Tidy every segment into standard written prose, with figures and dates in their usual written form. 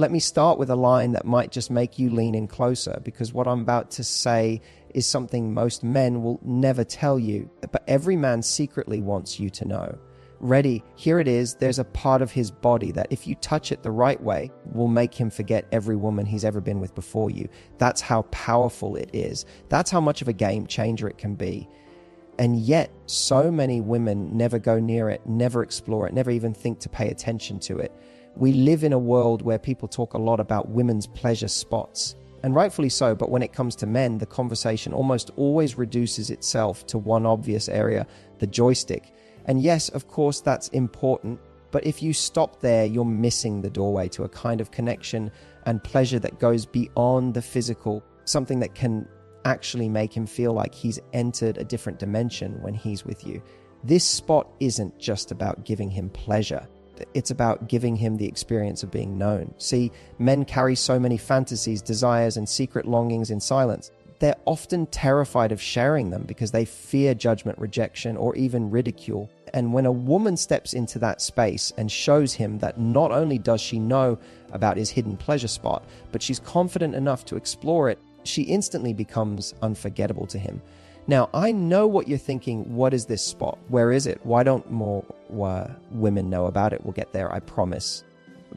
Let me start with a line that might just make you lean in closer, because what I'm about to say is something most men will never tell you, but every man secretly wants you to know. Ready? Here it is. There's a part of his body that if you touch it the right way will make him forget every woman he's ever been with before you. That's how powerful it is. That's how much of a game changer it can be. And yet, so many women never go near it, never explore it, never even think to pay attention to it. We live in a world where people talk a lot about women's pleasure spots, and rightfully so, but when it comes to men, the conversation almost always reduces itself to one obvious area, the joystick. And yes, of course, that's important, but if you stop there, you're missing the doorway to a kind of connection and pleasure that goes beyond the physical, something that can actually make him feel like he's entered a different dimension when he's with you. This spot isn't just about giving him pleasure. It's about giving him the experience of being known. See, men carry so many fantasies, desires, and secret longings in silence. They're often terrified of sharing them because they fear judgment, rejection, or even ridicule. And when a woman steps into that space and shows him that not only does she know about his hidden pleasure spot, but she's confident enough to explore it, she instantly becomes unforgettable to him. Now, I know what you're thinking. What is this spot? Where is it? Why don't more women know about it? We'll get there, I promise.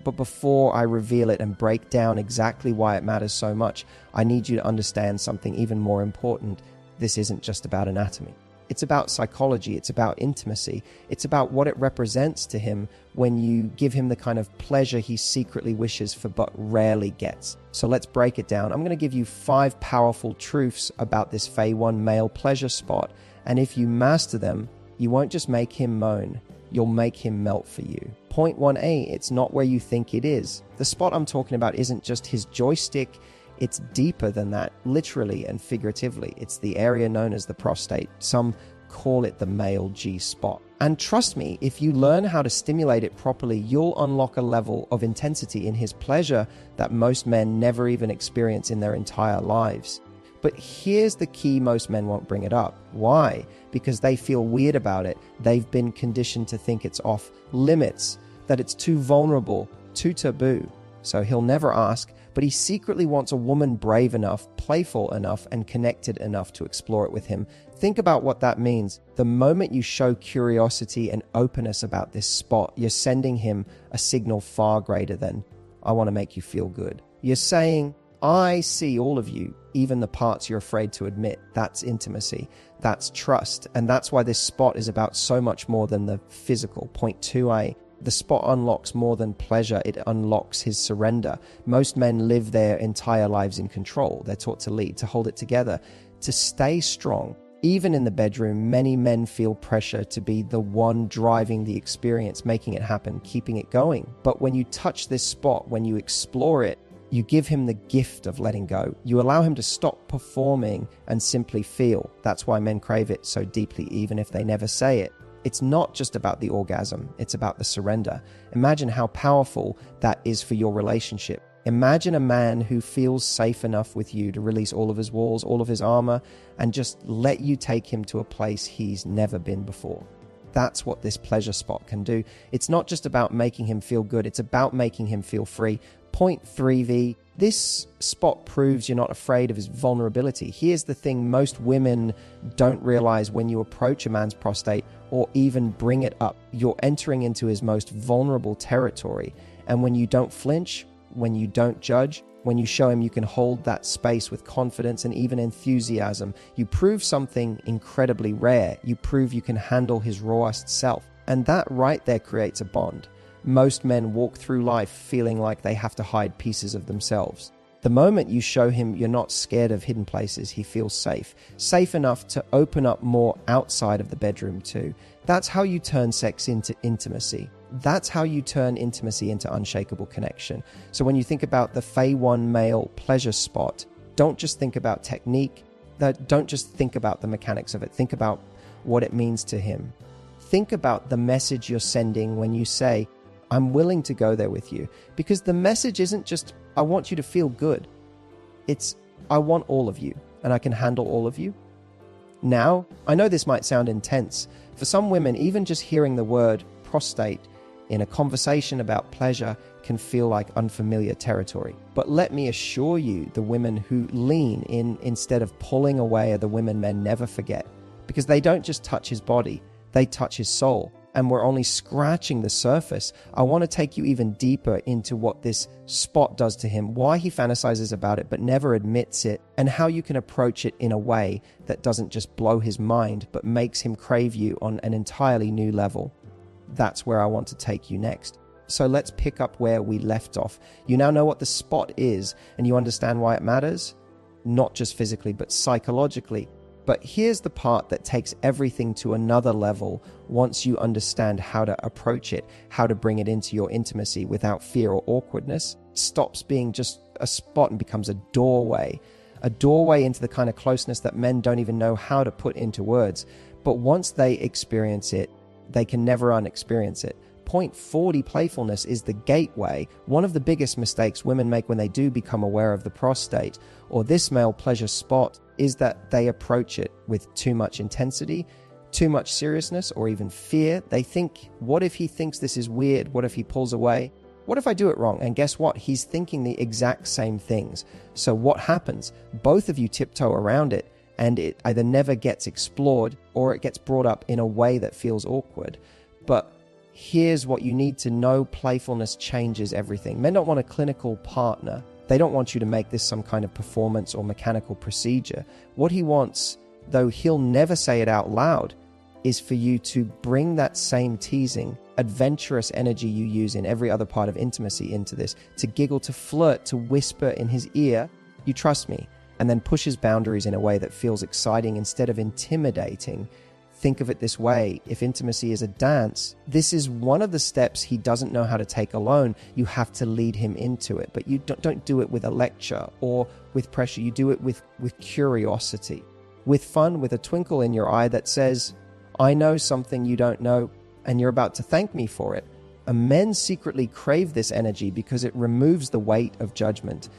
But before I reveal it and break down exactly why it matters so much, I need you to understand something even more important. This isn't just about anatomy. It's about psychology. It's about intimacy. It's about what it represents to him when you give him the kind of pleasure he secretly wishes for but rarely gets. So let's break it down. I'm going to give you 5 powerful truths about this Phase 1 male pleasure spot. And if you master them, you won't just make him moan. You'll make him melt for you. Point 1A, it's not where you think it is. The spot I'm talking about isn't just his joystick. It's deeper than that, literally and figuratively. It's the area known as the prostate. Some call it the male G spot. And trust me, if you learn how to stimulate it properly, you'll unlock a level of intensity in his pleasure that most men never even experience in their entire lives. But here's the key: most men won't bring it up. Why? Because they feel weird about it. They've been conditioned to think it's off limits, that it's too vulnerable, too taboo. So he'll never ask, but he secretly wants a woman brave enough, playful enough, and connected enough to explore it with him. Think about what that means. The moment you show curiosity and openness about this spot, you're sending him a signal far greater than, I want to make you feel good. You're saying, I see all of you, even the parts you're afraid to admit. That's intimacy. That's trust. And that's why this spot is about so much more than the physical. Point 2A. The spot unlocks more than pleasure. It unlocks his surrender. Most men live their entire lives in control. They're taught to lead, to hold it together, to stay strong. Even in the bedroom, many men feel pressure to be the one driving the experience, making it happen, keeping it going. But when you touch this spot, when you explore it, you give him the gift of letting go. You allow him to stop performing and simply feel. That's why men crave it so deeply, even if they never say it. It's not just about the orgasm, it's about the surrender. Imagine how powerful that is for your relationship. Imagine a man who feels safe enough with you to release all of his walls, all of his armor, and just let you take him to a place he's never been before. That's what this pleasure spot can do. It's not just about making him feel good, it's about making him feel free. Point 3V, this spot proves you're not afraid of his vulnerability. Here's the thing most women don't realize: when you approach a man's prostate or even bring it up, you're entering into his most vulnerable territory. And when you don't flinch, when you don't judge, when you show him you can hold that space with confidence and even enthusiasm, you prove something incredibly rare. You prove you can handle his rawest self. And that right there creates a bond. Most men walk through life feeling like they have to hide pieces of themselves. The moment you show him you're not scared of hidden places, he feels safe. Safe enough to open up more outside of the bedroom too. That's how you turn sex into intimacy. That's how you turn intimacy into unshakable connection. So when you think about the Phase 1 male pleasure spot, don't just think about technique. Don't just think about the mechanics of it. Think about what it means to him. Think about the message you're sending when you say, I'm willing to go there with you. Because the message isn't just, I want you to feel good. It's, I want all of you, and I can handle all of you. Now, I know this might sound intense. For some women, even just hearing the word prostate in a conversation about pleasure can feel like unfamiliar territory. But let me assure you, the women who lean in instead of pulling away are the women men never forget. Because they don't just touch his body, they touch his soul. And we're only scratching the surface. I want to take you even deeper into what this spot does to him, why he fantasizes about it but never admits it, and how you can approach it in a way that doesn't just blow his mind but makes him crave you on an entirely new level. That's where I want to take you next. So let's pick up where we left off. You now know what the spot is, and you understand why it matters, not just physically but psychologically. But here's the part that takes everything to another level once you understand how to approach it, how to bring it into your intimacy without fear or awkwardness. It stops being just a spot and becomes a doorway into the kind of closeness that men don't even know how to put into words. But once they experience it, they can never unexperience it. Point 40 playfulness is the gateway. One of the biggest mistakes women make when they do become aware of the prostate or this male pleasure spot is that they approach it with too much intensity, too much seriousness, or even fear. They think, what if he thinks this is weird? What if he pulls away? What if I do it wrong? And guess what? He's thinking the exact same things. So what happens? Both of you tiptoe around it, and it either never gets explored or it gets brought up in a way that feels awkward. But here's what you need to know. Playfulness changes everything. Men don't want a clinical partner. They don't want you to make this some kind of performance or mechanical procedure. What he wants, though he'll never say it out loud, is for you to bring that same teasing, adventurous energy you use in every other part of intimacy into this, to giggle, to flirt, to whisper in his ear, "You trust me," and then push his boundaries in a way that feels exciting instead of intimidating. Think of it this way. If intimacy is a dance, this is one of the steps he doesn't know how to take alone. You have to lead him into it, but you don't do it with a lecture or with pressure. You do it with curiosity, with fun, with a twinkle in your eye that says, I know something you don't know, and you're about to thank me for it. And men secretly crave this energy because it removes the weight of judgment.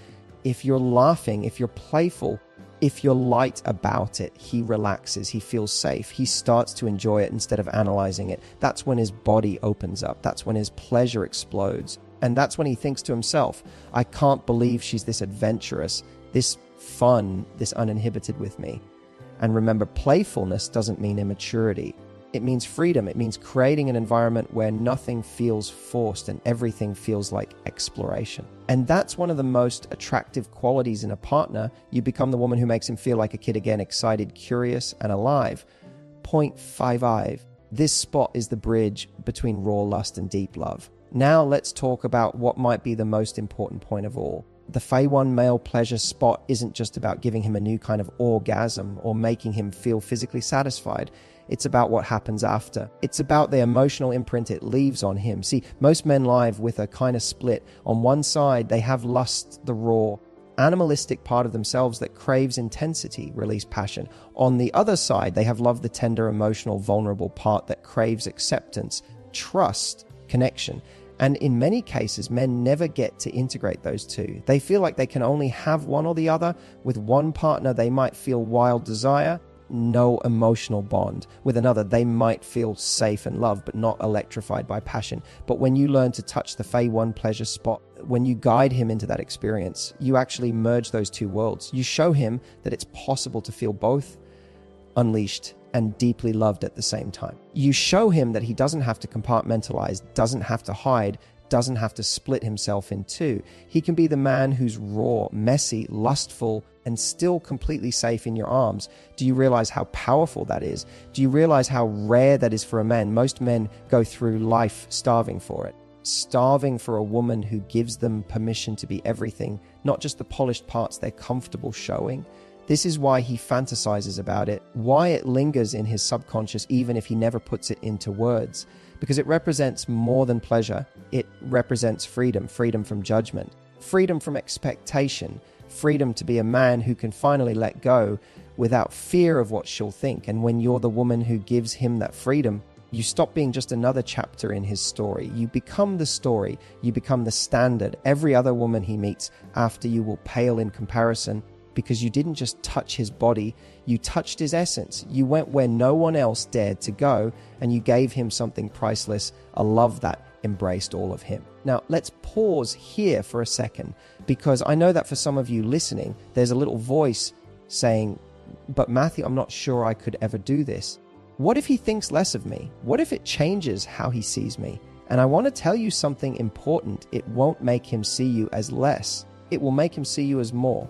If you're laughing, if you're playful, if you're light about it, he relaxes, he feels safe, he starts to enjoy it instead of analyzing it. That's when his body opens up. That's when his pleasure explodes. And that's when he thinks to himself, I can't believe she's this adventurous, this fun, this uninhibited with me. And remember, playfulness doesn't mean immaturity. It means freedom. It means creating an environment where nothing feels forced and everything feels like exploration. And that's one of the most attractive qualities in a partner. You become the woman who makes him feel like a kid again, excited, curious, and alive. Point 55. This spot is the bridge between raw lust and deep love. Now let's talk about what might be the most important point of all. The Phase 1 male pleasure spot isn't just about giving him a new kind of orgasm or making him feel physically satisfied. It's about what happens after. It's about the emotional imprint it leaves on him. See, most men live with a kind of split. On one side, they have lust, the raw, animalistic part of themselves that craves intensity, release passion. On the other side, they have love, the tender, emotional, vulnerable part that craves acceptance, trust, connection. And in many cases, men never get to integrate those two. They feel like they can only have one or the other. With one partner, they might feel wild desire, no emotional bond. With another, they might feel safe and loved, but not electrified by passion. But when you learn to touch the Phase 1 pleasure spot, when you guide him into that experience, you actually merge those two worlds. You show him that it's possible to feel both unleashed and deeply loved at the same time. You show him that he doesn't have to compartmentalize, doesn't have to hide, doesn't have to split himself in two. He can be the man who's raw, messy, lustful, and still completely safe in your arms. Do you realize how powerful that is? Do you realize how rare that is for a man? Most men go through life starving for it. Starving for a woman who gives them permission to be everything, not just the polished parts they're comfortable showing. This is why he fantasizes about it, why it lingers in his subconscious even if he never puts it into words. Because it represents more than pleasure. It represents freedom, freedom from judgment, freedom from expectation, freedom to be a man who can finally let go without fear of what she'll think. And when you're the woman who gives him that freedom, you stop being just another chapter in his story. You become the story. You become the standard. Every other woman he meets after you will pale in comparison, because you didn't just touch his body, you touched his essence. You went where no one else dared to go, and you gave him something priceless, a love that embraced all of him. Now, let's pause here for a second, because I know that for some of you listening, there's a little voice saying, but Matthew, I'm not sure I could ever do this. What if he thinks less of me? What if it changes how he sees me? And I want to tell you something important. It won't make him see you as less. It will make him see you as more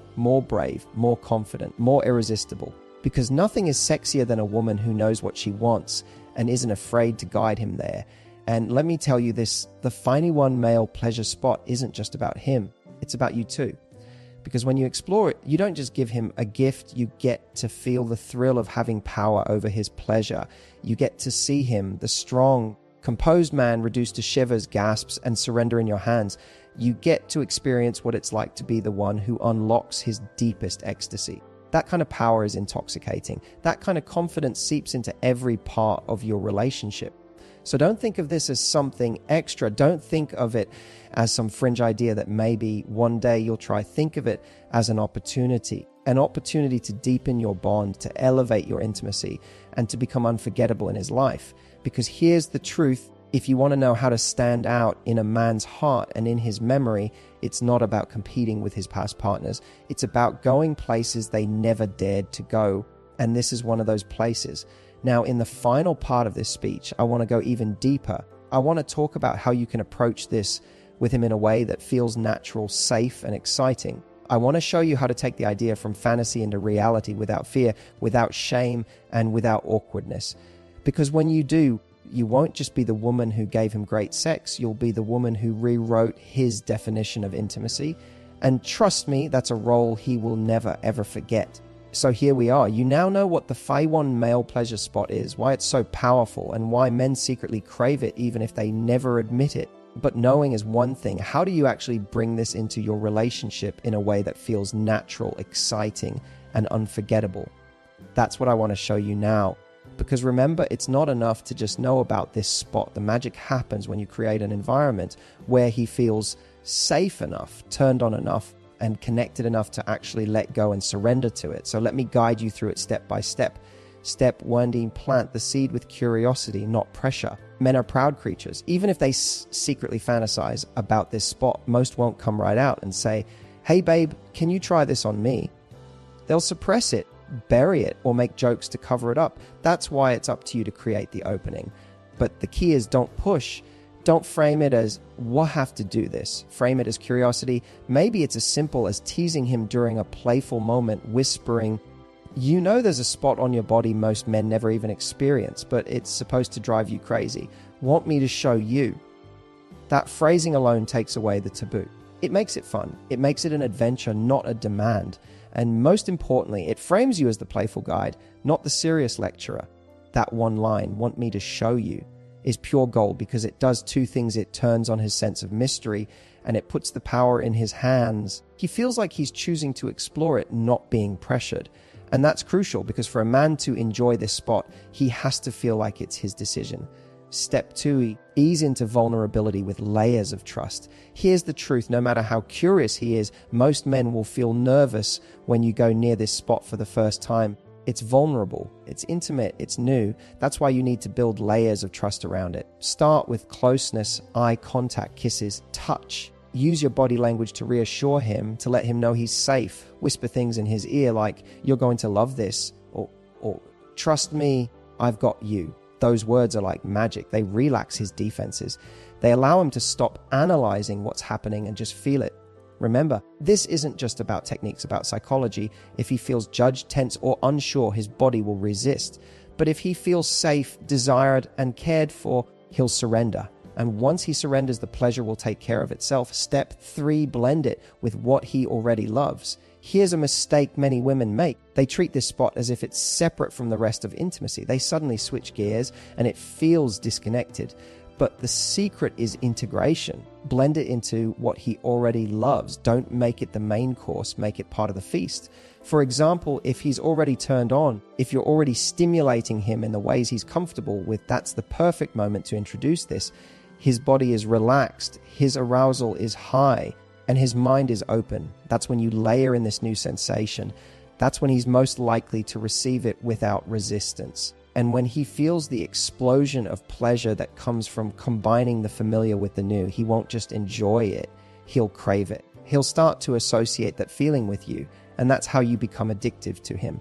brave, more confident, more irresistible. Because nothing is sexier than a woman who knows what she wants and isn't afraid to guide him there. And let me tell you this, the Finey One male pleasure spot isn't just about him. It's about you too. Because when you explore it, you don't just give him a gift, you get to feel the thrill of having power over his pleasure. You get to see him, the strong, composed man reduced to shivers, gasps, and surrender in your hands. You get to experience what it's like to be the one who unlocks his deepest ecstasy. That kind of power is intoxicating. That kind of confidence seeps into every part of your relationship. So don't think of this as something extra. Don't think of it as some fringe idea that maybe one day you'll try. Think of it as an opportunity to deepen your bond, to elevate your intimacy, and to become unforgettable in his life. Because here's the truth. If you want to know how to stand out in a man's heart and in his memory, it's not about competing with his past partners. It's about going places they never dared to go. And this is one of those places. Now, in the final part of this speech, I want to go even deeper. I want to talk about how you can approach this with him in a way that feels natural, safe, and exciting. I want to show you how to take the idea from fantasy into reality without fear, without shame, and without awkwardness. Because when you do, you won't just be the woman who gave him great sex, you'll be the woman who rewrote his definition of intimacy. And trust me, that's a role he will never, ever forget. So here we are. You now know what the Phi 1 male pleasure spot is, why it's so powerful, and why men secretly crave it even if they never admit it. But knowing is one thing. How do you actually bring this into your relationship in a way that feels natural, exciting, and unforgettable? That's what I want to show you now. Because remember, it's not enough to just know about this spot. The magic happens when you create an environment where he feels safe enough, turned on enough, and connected enough to actually let go and surrender to it. So let me guide you through it step by step. Step 1, plant the seed with curiosity, not pressure. Men are proud creatures. Even if they secretly fantasize about this spot, most won't come right out and say, hey babe, can you try this on me? They'll suppress it, bury it, or make jokes to cover it up. That's why it's up to you to create the opening. But the key is don't push. Don't frame it as, we'll have to do this. Frame it as curiosity. Maybe it's as simple as teasing him during a playful moment, whispering, you know there's a spot on your body most men never even experience, but it's supposed to drive you crazy. Want me to show you? That phrasing alone takes away the taboo. It makes it fun. It makes it an adventure, not a demand. And most importantly, it frames you as the playful guide, not the serious lecturer. That one line, want me to show you, is pure gold because it does two things. It turns on his sense of mystery and it puts the power in his hands. He feels like he's choosing to explore it, not being pressured. And that's crucial because for a man to enjoy this spot, he has to feel like it's his decision. Step 2, ease into vulnerability with layers of trust. Here's the truth. No matter how curious he is, most men will feel nervous when you go near this spot for the first time. It's vulnerable, it's intimate, it's new. That's why you need to build layers of trust around it. Start with closeness, eye contact, kisses, touch. Use your body language to reassure him, to let him know he's safe. Whisper things in his ear like, you're going to love this, or trust me, I've got you. Those words are like magic. They relax his defenses. They allow him to stop analyzing what's happening and just feel it. Remember, this isn't just about techniques, about psychology. If he feels judged, tense, or unsure, his body will resist. But if he feels safe, desired, and cared for, he'll surrender. And once he surrenders, the pleasure will take care of itself. Step 3, blend it with what he already loves. Here's a mistake many women make. They treat this spot as if it's separate from the rest of intimacy. They suddenly switch gears and it feels disconnected. But the secret is integration. Blend it into what he already loves. Don't make it the main course, make it part of the feast. For example, if he's already turned on, if you're already stimulating him in the ways he's comfortable with, that's the perfect moment to introduce this. His body is relaxed, his arousal is high, and his mind is open. That's when you layer in this new sensation. That's when he's most likely to receive it without resistance. And when he feels the explosion of pleasure that comes from combining the familiar with the new, he won't just enjoy it, he'll crave it. He'll start to associate that feeling with you, and that's how you become addictive to him.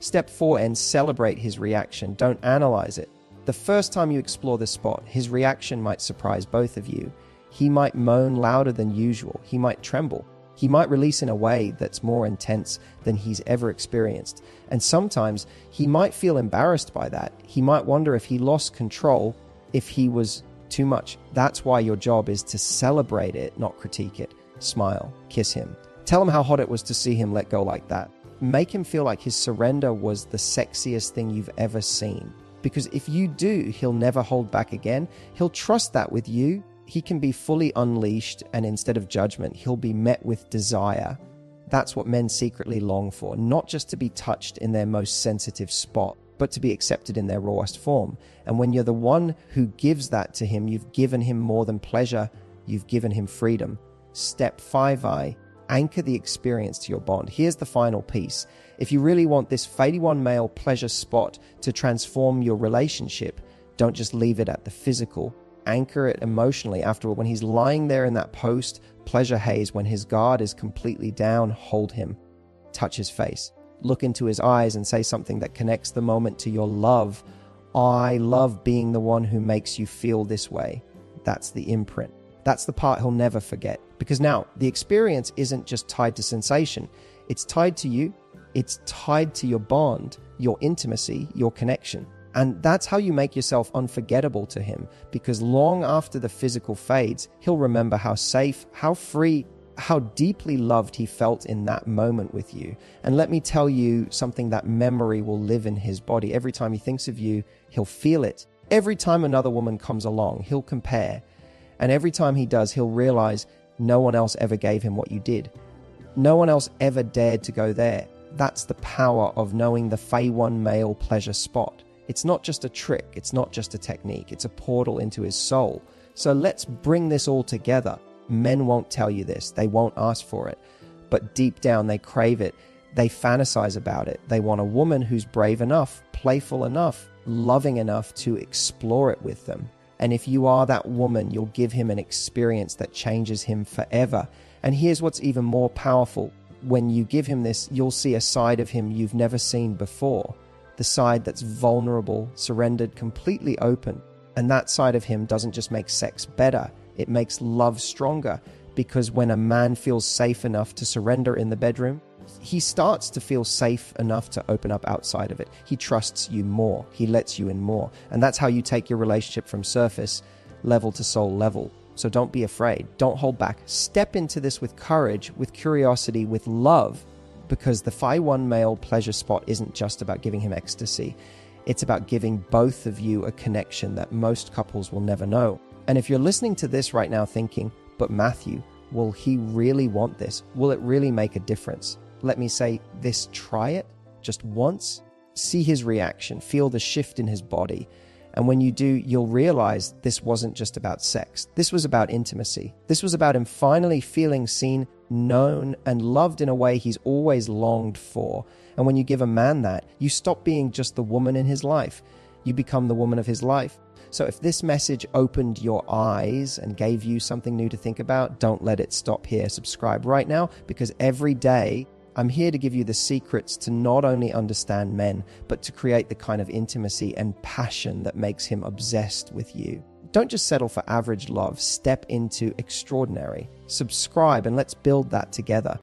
Step 4, and celebrate his reaction. Don't analyze it. The first time you explore this spot, his reaction might surprise both of you. He might moan louder than usual. He might tremble. He might release in a way that's more intense than he's ever experienced. And sometimes he might feel embarrassed by that. He might wonder if he lost control, if he was too much. That's why your job is to celebrate it, not critique it. Smile, kiss him. Tell him how hot it was to see him let go like that. Make him feel like his surrender was the sexiest thing you've ever seen. Because if you do, he'll never hold back again. He'll trust that with you. He can be fully unleashed, and instead of judgment, he'll be met with desire. That's what men secretly long for, not just to be touched in their most sensitive spot, but to be accepted in their rawest form. And when you're the one who gives that to him, you've given him more than pleasure, you've given him freedom. Step 5I, anchor the experience to your bond. Here's the final piece. If you really want this Fade One male pleasure spot to transform your relationship, don't just leave it at the physical. Anchor it emotionally. Afterward, when he's lying there in that post pleasure haze, when his guard is completely down, hold him. Touch his face. Look into his eyes and say something that connects the moment to your love. I love being the one who makes you feel this way. That's the imprint. That's the part he'll never forget. Because now, the experience isn't just tied to sensation. It's tied to you. It's tied to your bond, your intimacy, your connection. And that's how you make yourself unforgettable to him, because long after the physical fades, he'll remember how safe, how free, how deeply loved he felt in that moment with you. And let me tell you something, that memory will live in his body. Every time he thinks of you, he'll feel it. Every time another woman comes along, he'll compare. And every time he does, he'll realize no one else ever gave him what you did. No one else ever dared to go there. That's the power of knowing the Fade One male pleasure spot. It's not just a trick, it's not just a technique, it's a portal into his soul. So let's bring this all together. Men won't tell you this, they won't ask for it, but deep down they crave it, they fantasize about it. They want a woman who's brave enough, playful enough, loving enough to explore it with them. And if you are that woman, you'll give him an experience that changes him forever. And here's what's even more powerful. When you give him this, you'll see a side of him you've never seen before. The side that's vulnerable, surrendered, completely open. And that side of him doesn't just make sex better, it makes love stronger. Because when a man feels safe enough to surrender in the bedroom, he starts to feel safe enough to open up outside of it. He trusts you more, he lets you in more. And that's how you take your relationship from surface level to soul level. So don't be afraid, don't hold back. Step into this with courage, with curiosity, with love. Because the Fade One male pleasure spot isn't just about giving him ecstasy. It's about giving both of you a connection that most couples will never know. And if you're listening to this right now thinking, but Matthew, will he really want this? Will it really make a difference? Let me say this, try it just once. See his reaction, feel the shift in his body. And when you do, you'll realize this wasn't just about sex. This was about intimacy. This was about him finally feeling seen, known, and loved in a way he's always longed for. And when you give a man that, you stop being just the woman in his life. You become the woman of his life. So if this message opened your eyes and gave you something new to think about, don't let it stop here. Subscribe right now, because every day I'm here to give you the secrets to not only understand men, but to create the kind of intimacy and passion that makes him obsessed with you. Don't just settle for average love. Step into extraordinary. Subscribe and let's build that together.